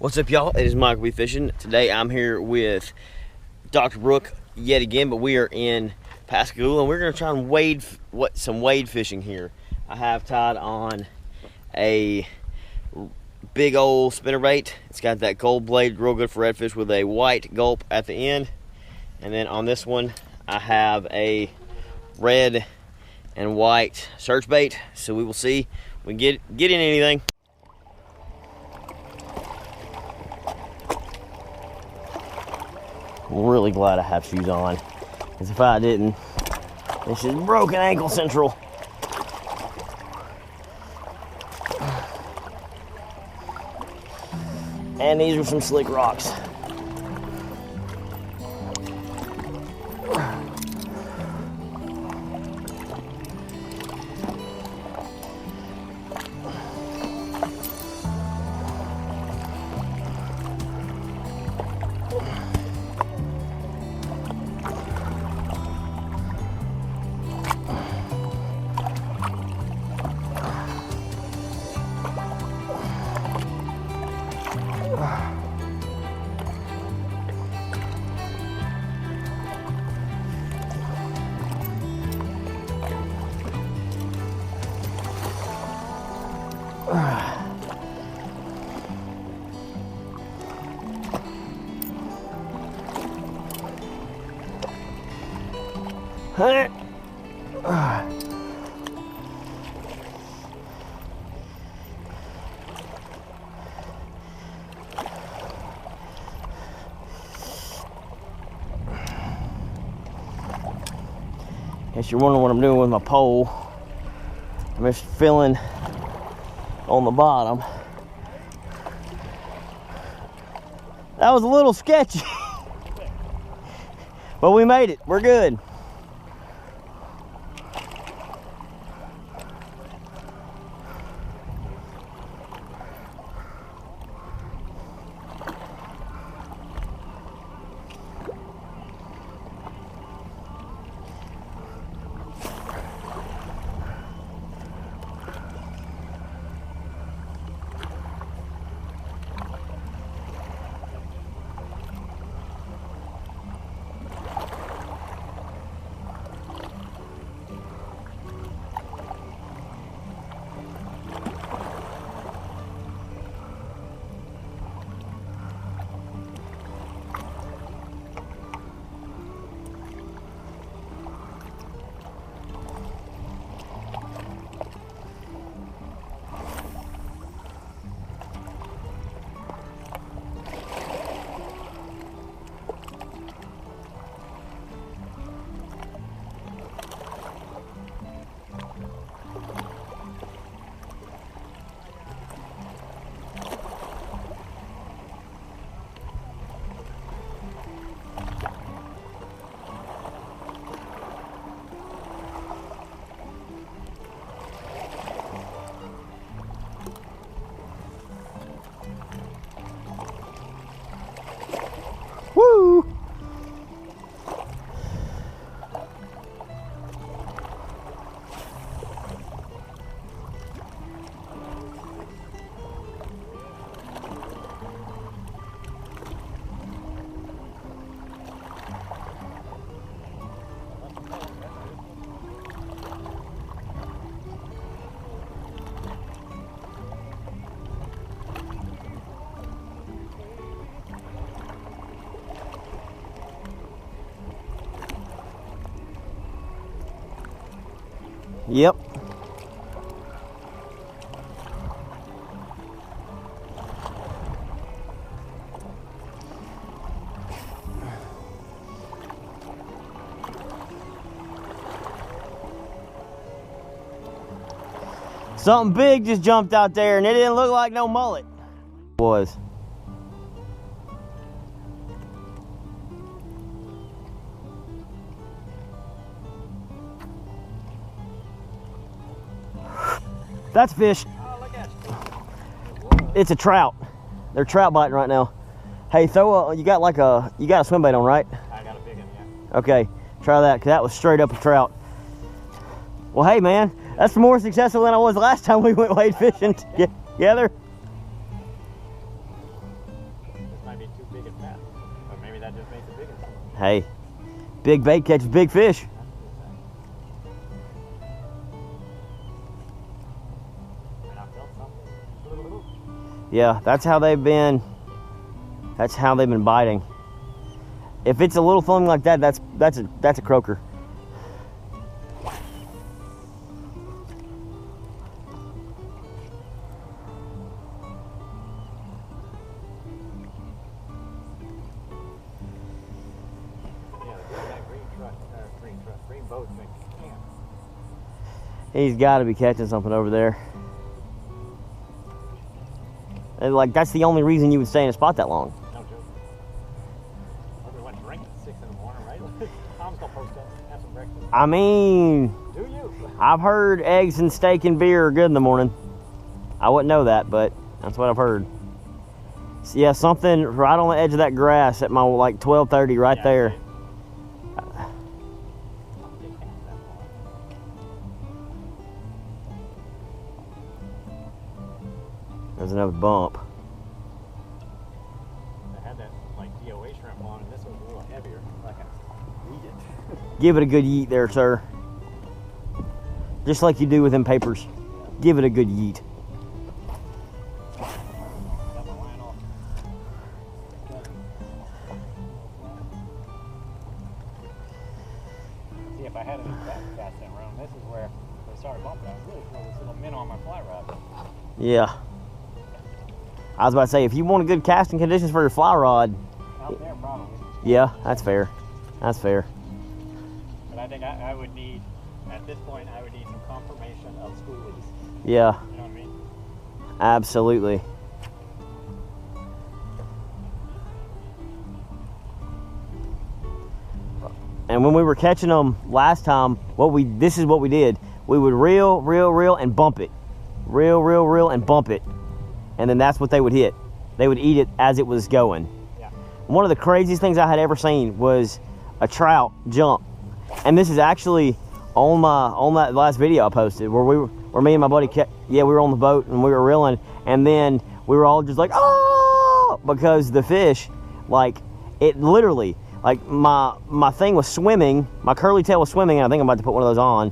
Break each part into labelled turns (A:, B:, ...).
A: What's up, y'all? It is Michael B. Fishing. Today I'm here with Dr. Brooke yet again, but we are in Pascagoula and we're going to try and some wade fishing here. I have tied on a big old spinnerbait. It's got that gold blade, real good for redfish, with a white gulp at the end. And then on this one, I have a red and white search bait. So we will see if we can get in anything. I'm really glad I have shoes on, because if I didn't, this is broken ankle central. And these are some slick rocks. Guess you're wondering what I'm doing with my pole. I'm just filling on the bottom. That was a little sketchy, but we made it. We're good. Woo! Yep. Something big just jumped out there and it didn't look like no mullet. It was. That's fish.
B: Oh, look at it.
A: It's a trout. They're trout biting right now. Hey, you got a swim bait on, right?
B: I got a big one, yeah.
A: Okay, try that, because that was straight up a trout. Well, hey man, that's more successful than I was last time we went wade fishing together. Hey, big bait catches big fish.
B: And I felt something.
A: Yeah, that's how they've been. That's how they've been biting. If it's a little thing like that, that's a croaker.
B: Green boat makes camp.
A: He's got to be catching something over there. And like that's the only reason you would stay in a spot that long.
B: No joke. Or we went drinking at 6 in the morning, right? Tom's gonna post up, have some breakfast.
A: I mean,
B: Do you?
A: I've heard eggs and steak and beer are good in the morning. I wouldn't know that, but that's what I've heard. So yeah, something right on the edge of that grass at my like 12:30 right
B: Yeah,
A: there.
B: right.
A: There's another bump.
B: I had that like DOA shrimp on, and this was a little heavier. Like I eat it.
A: Give it a good yeet there, sir. Just like you do with them papers. Give it a good yeet.
B: Got my line off. See, if I had any casting around, this is where they started bumping. I really feel this little minnow on my fly rod.
A: Yeah. I was about to say, if you want good casting conditions for your fly rod,
B: Out there, probably.
A: yeah, that's fair. That's fair.
B: But I think I would need, at this point, I would need some confirmation of schoolies.
A: Yeah,
B: You know what I mean?
A: absolutely. And when we were catching them last time, this is what we did. We would reel, and bump it. Reel, and bump it. And then that's what they would hit. They would eat it as it was going.
B: Yeah.
A: One of the craziest things I had ever seen was a trout jump. And this is actually on that last video I posted where me and my buddy we were on the boat and we were reeling, and then we were all just like, oh, because the fish, like, it literally, like, my thing was swimming, my curly tail was swimming, and I think I'm about to put one of those on,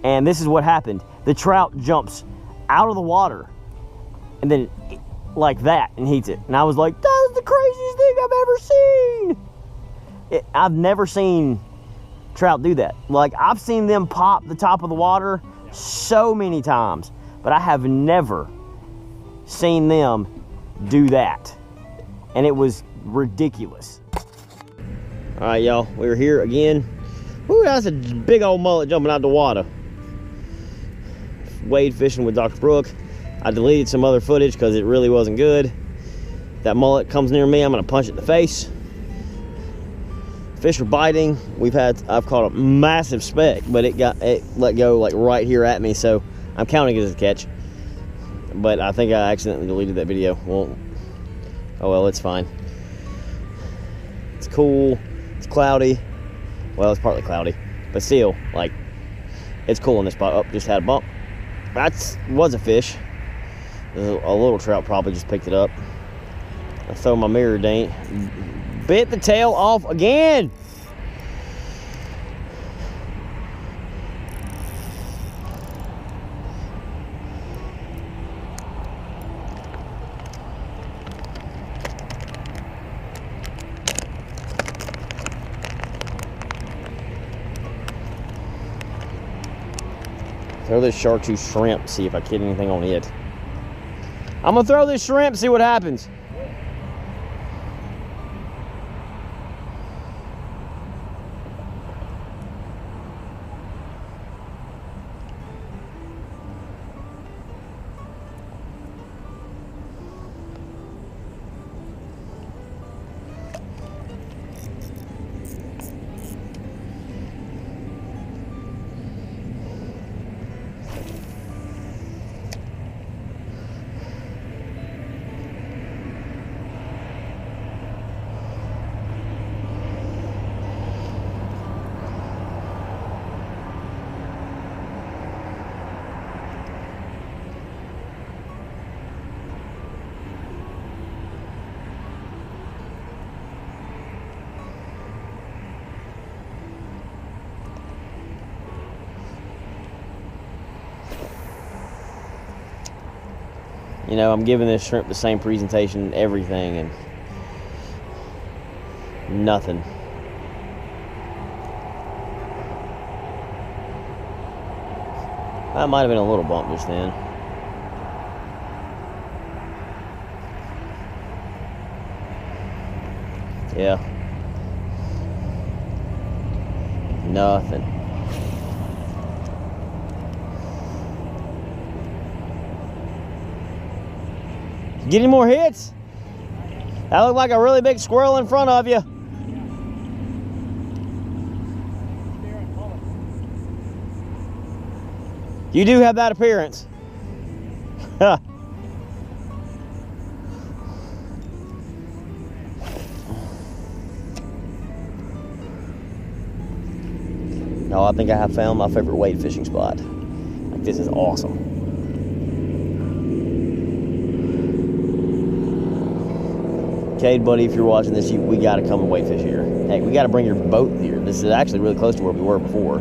A: and this is what happened. The trout jumps out of the water and then like that and eats it. And I was like, that was the craziest thing I've ever seen. I've never seen trout do that. Like, I've seen them pop the top of the water so many times, but I have never seen them do that. And it was ridiculous. All right, y'all, we were here again. Ooh, that's a big old mullet jumping out the water. Wade fishing with Dr. Brooke. I deleted some other footage because it really wasn't good. That mullet comes near me, I'm gonna punch it in the face. Fish are biting. I've caught a massive speck, but it let go like right here at me, so I'm counting it as a catch. But I think I accidentally deleted that video. Well, oh well, it's fine. It's cool. It's cloudy. Well, it's partly cloudy, but still, like, it's cool in this spot. Oh, just had a bump. That was a fish. A little trout probably just picked it up. I throw my mirror dang. Bit the tail off again. Throw this chartreuse shrimp, see if I get anything on it. I'm gonna throw this shrimp, see what happens. You know, I'm giving this shrimp the same presentation, everything, and nothing. That might have been a little bump just then. Yeah. Nothing. Get any more hits? That looked like a really big squirrel in front of you. You do have that appearance. No, I think I have found my favorite wade fishing spot. Like, this is awesome. Cade, buddy, if you're watching this, we got to come and wade fish here. Hey, we got to bring your boat here. This is actually really close to where we were before.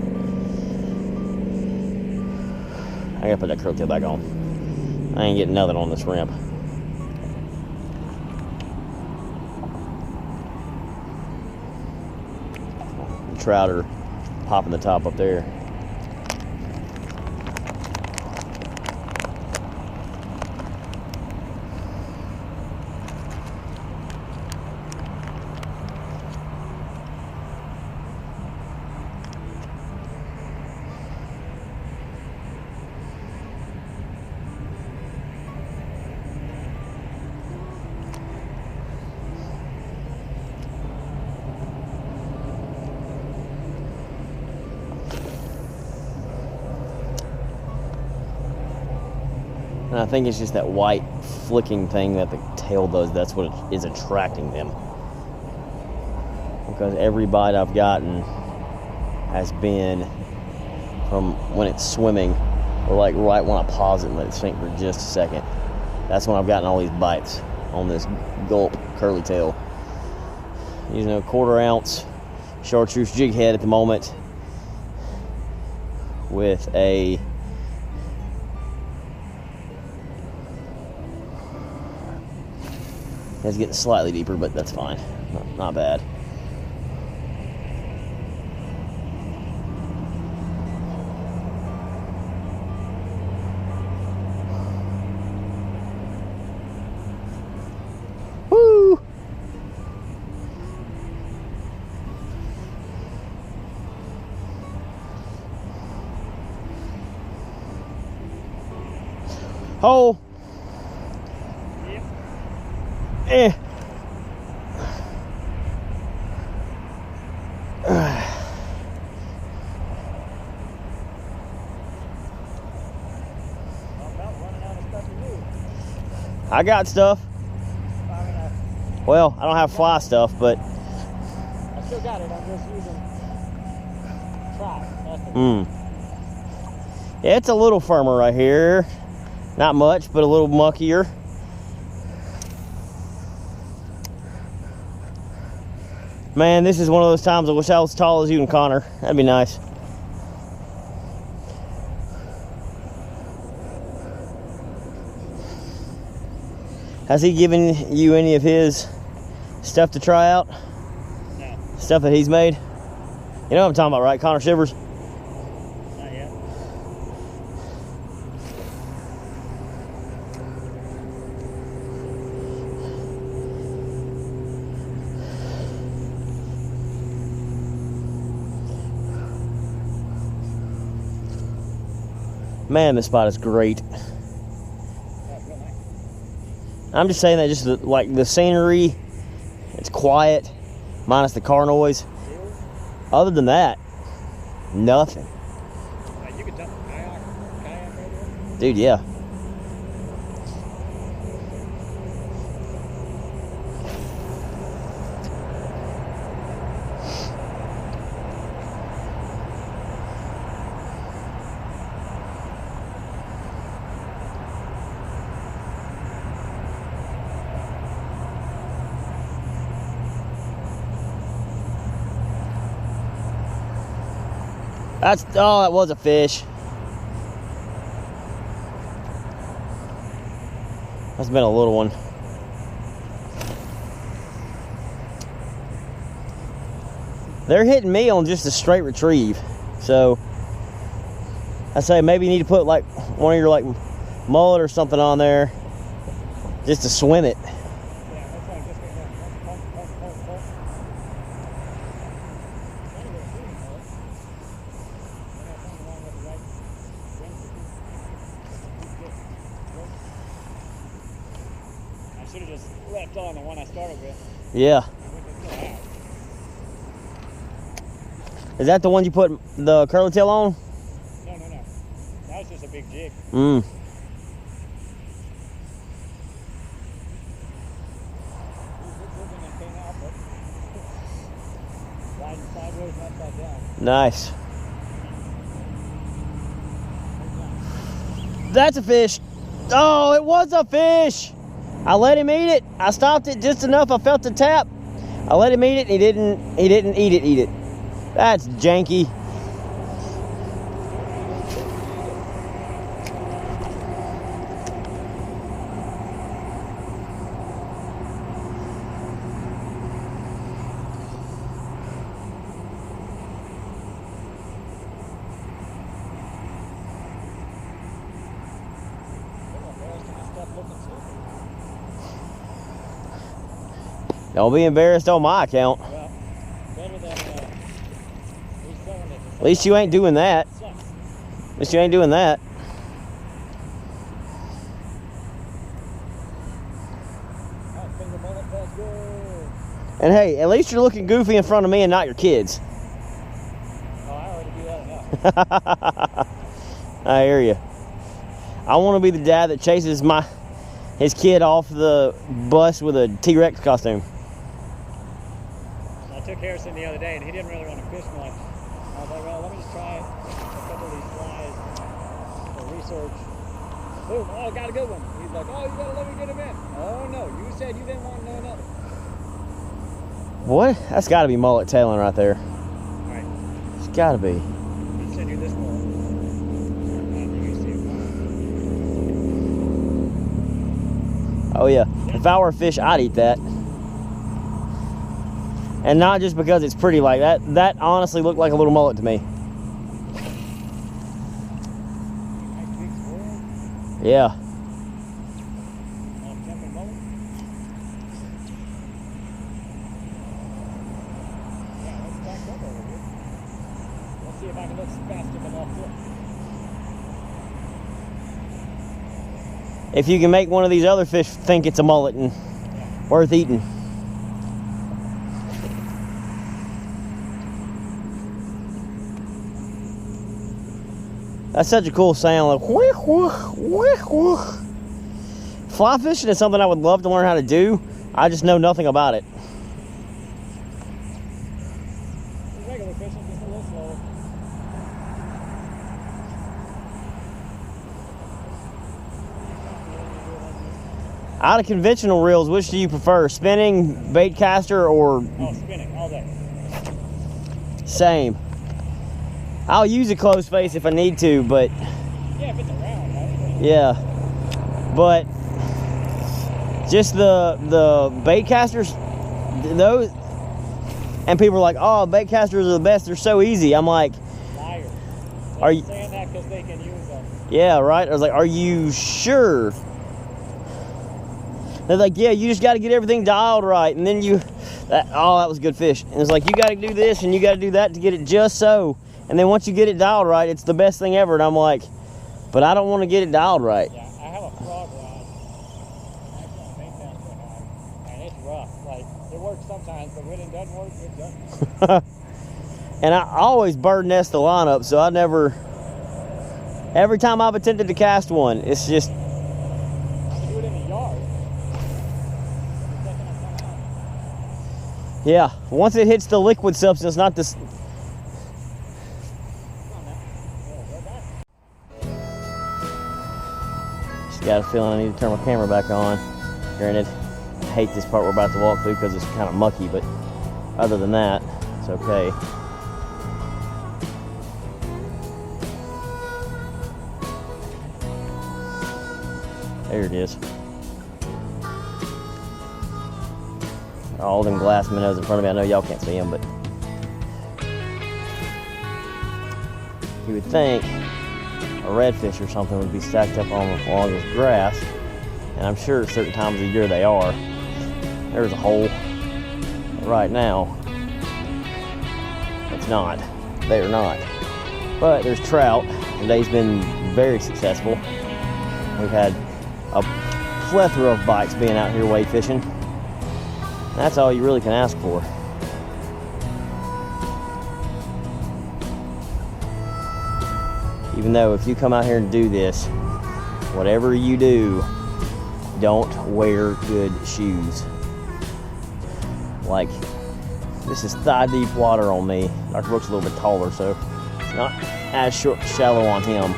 A: I got to put that curl tail back on. I ain't getting nothing on this ramp. The trout are popping the top up there. And I think it's just that white flicking thing that the tail does. That's what is attracting them. Because every bite I've gotten has been from when it's swimming, or like right when I pause it and let it sink for just a second. That's when I've gotten all these bites on this gulp curly tail. Using a 1/4 ounce chartreuse jig head at the moment with a it's getting slightly deeper, but that's fine. Not bad. Woo! Oh! Eh. I got stuff. Well, I don't have fly stuff, but
B: I still got it. I'm just using try.
A: Yeah, it's a little firmer right here. Not much, but a little muckier. Man, this is one of those times I wish I was as tall as you and Connor. That'd be nice. Has he given you any of his stuff to try out?
B: No.
A: Stuff that he's made? You know what I'm talking about, right? Connor Shivers?
B: Not yet.
A: Man, this spot is great. I'm just saying that just like the scenery, it's quiet, minus the car noise. Other than that, nothing.
B: You can tell kayak right there.
A: Dude, yeah. Oh, that was a fish. That's been a little one. They're hitting me on just a straight retrieve. So I say maybe you need to put like one of your like mullet or something on there just to swim it.
B: Yeah, that's like just pump. I should have just left on the one I started with.
A: Yeah. Is that the one you put the curly tail on?
B: No. That was just a big jig.
A: Mm.
B: Riding sideways and upside down.
A: Nice. That's a fish. Oh, it was a fish. I let him eat it. I stopped it just enough. I felt the tap. I let him eat it. He didn't eat it. That's janky. Don't be embarrassed on my account.
B: Well, better than reselling it.
A: At least you ain't doing that. At least you ain't doing that.
B: Finger mullet, that's good.
A: And hey, at least you're looking goofy in front of me and not your kids.
B: Oh, I already do that enough.
A: I hear you. I want to be the dad that chases his kid off the bus with a T-Rex costume.
B: I took Harrison the other day, and he didn't really want to fish much. I was like, well, let me just try a couple of these flies for research. Boom, oh, got a good one. He's like, oh, you got to let me get him in. Oh, no, you said you didn't want to know nothing.
A: What? That's got to be mullet tailing right there.
B: All right.
A: It's got to be.
B: He sent you this one. You can see it.
A: Oh yeah. If I were a fish, I'd eat that. And not just because it's pretty like that. That honestly looked like a little mullet to me. Yeah.
B: Jumping mullet. Yeah, let's back up over here. Let's see if I can look fast enough to.
A: If you can make one of these other fish think it's a mullet and worth eating. That's such a cool sound, like whoosh, whoosh, whoosh, whoosh. Fly fishing is something I would love to learn how to do. I just know nothing about it.
B: Regular fishing, just a little slower.
A: Out of conventional reels, which do you prefer? Spinning, bait caster, or
B: Oh, spinning all day.
A: same? I'll use a closed face if I need to, but
B: Yeah, if it's around, right?
A: yeah. But just the bait casters, those, and people are like, oh, bait casters are the best, they're so easy. I'm like,
B: Liars.
A: Are you-
B: saying that because they can use them?
A: yeah, right? I was like, are you sure? They're like, yeah, you just got to get everything dialed right, and then that was good fish. And it's like, you got to do this and you got to do that to get it just so. And then once you get it dialed right, it's the best thing ever. And I'm like, but I don't want to get it dialed right.
B: Yeah, I have a frog rod. I can't make that so high. And it's rough. Like, it works sometimes, but when it doesn't work, it doesn't.
A: And I always bird nest the lineup, so I never, every time I've attempted to cast one, it's just,
B: You can do it in the yard. The second I come out.
A: yeah, once it hits the liquid substance, not this.
B: Come on now. Yeah, go back.
A: Just got a feeling I need to turn my camera back on. Granted, I hate this part we're about to walk through because it's kind of mucky, but other than that, it's okay. There it is. All them glass minnows in front of me. I know y'all can't see them, but you would think a redfish or something would be stacked up along this grass, and I'm sure at certain times of the year they are. There's a hole right now. It's not. They are not. But there's trout. Today's been very successful. We've had a plethora of bites being out here wade fishing. That's all you really can ask for. Even though if you come out here and do this, whatever you do, don't wear good shoes. Like, this is thigh deep water on me. Dr. Brooks a little bit taller, so it's not as shallow on him.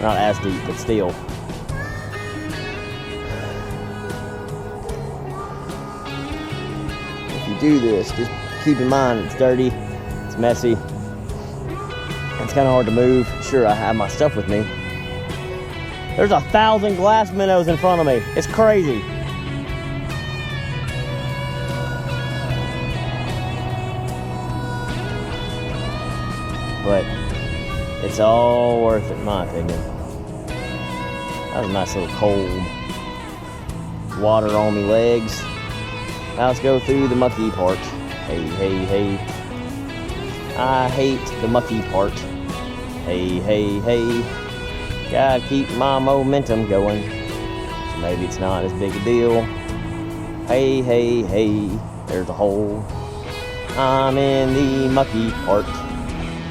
A: Not as deep, but still. If you do this, just keep in mind it's dirty, it's messy, it's kind of hard to move. Sure, I have my stuff with me. There's 1,000 glass minnows in front of me. It's crazy. But it's all worth it, in my opinion. That was a nice little cold water on me legs. Now let's go through the mucky part. Hey, hey, hey. I hate the mucky part. Hey, hey, hey. Gotta keep my momentum going. So maybe it's not as big a deal. Hey, hey, hey. There's a hole. I'm in the mucky part.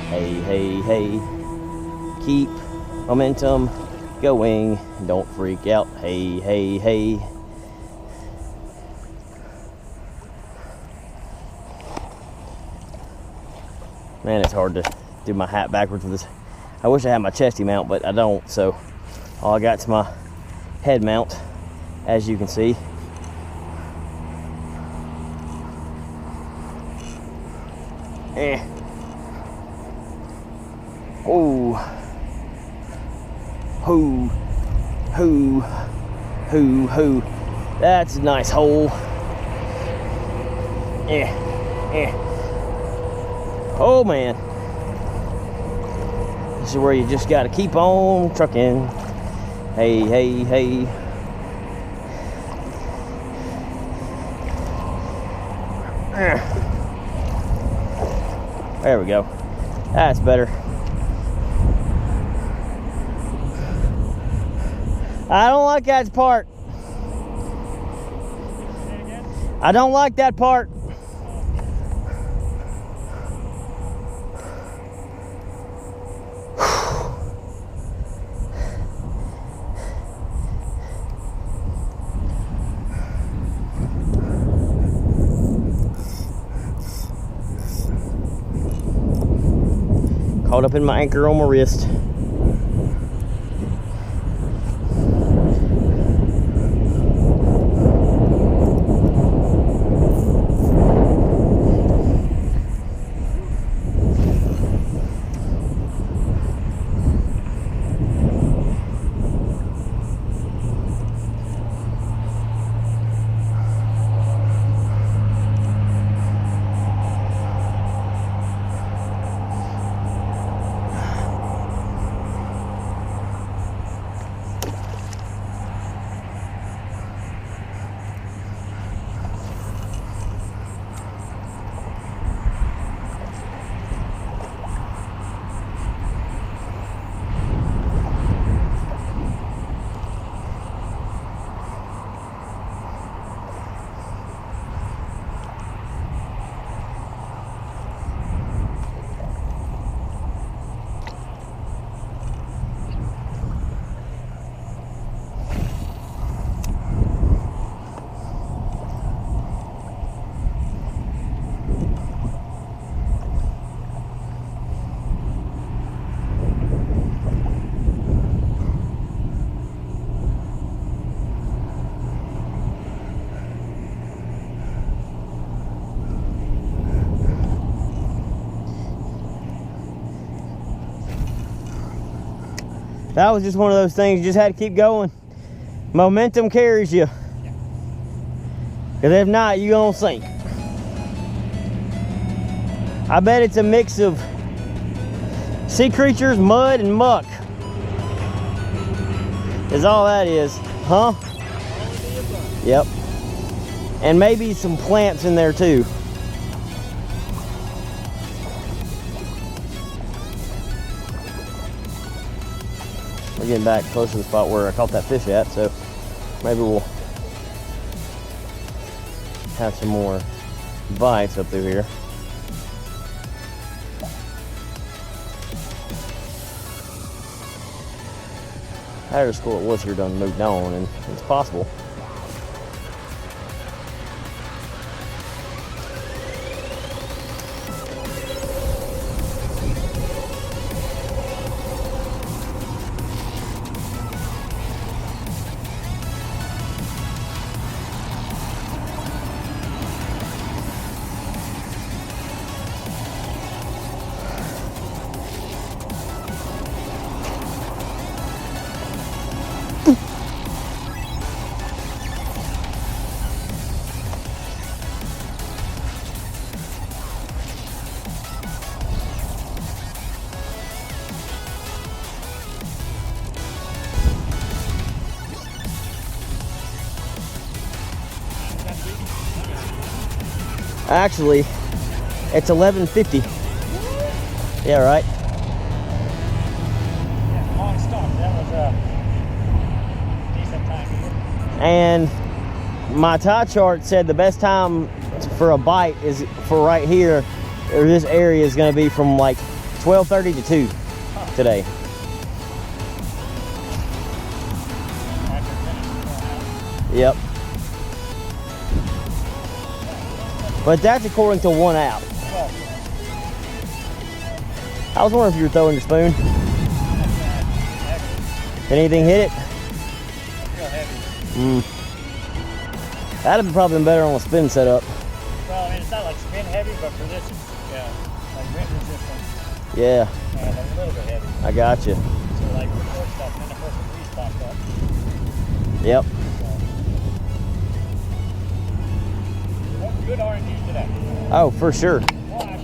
A: Hey, hey, hey. Keep momentum going. Don't freak out. Hey, hey, hey. Man, it's hard to do my hat backwards with this. I wish I had my chesty mount, but I don't, so all I got is my head mount, as you can see. Oh. Hoo. Hoo. Hoo. Hoo. That's a nice hole. Oh man. This is where you just gotta keep on trucking. Hey, hey, hey. There we go. That's better. I don't like that part. I don't like that part. Caught up in my anchor on my wrist. That was just one of those things you just had to keep going. Momentum carries you. Because if not, you're going to sink. I bet it's a mix of sea creatures, mud, and muck. Is all that is, huh? Yep. And maybe some plants in there too. We're getting back close to the spot where I caught that fish at, so maybe we'll have some more bites up through here. I just thought it was here done moved on, and it's possible. Actually, it's 11:50. Yeah, right.
B: Yeah, long stop. That was a decent time.
A: And my tie chart said the best time for a bite is for right here, or this area is going to be from like 12:30 to 2 today. Yep. But that's according to one app. I was wondering if you were throwing your spoon. Did anything hit it? That'd have probably been better on a spin setup.
B: Well, I mean, it's not like spin heavy, but for this, it's like wind resistant.
A: Yeah.
B: And a little bit heavy.
A: I got you.
B: So like the short stuff, and then of course the breeze popped up.
A: Yep.
B: So, good R&D today.
A: Oh, for sure.
B: Wash.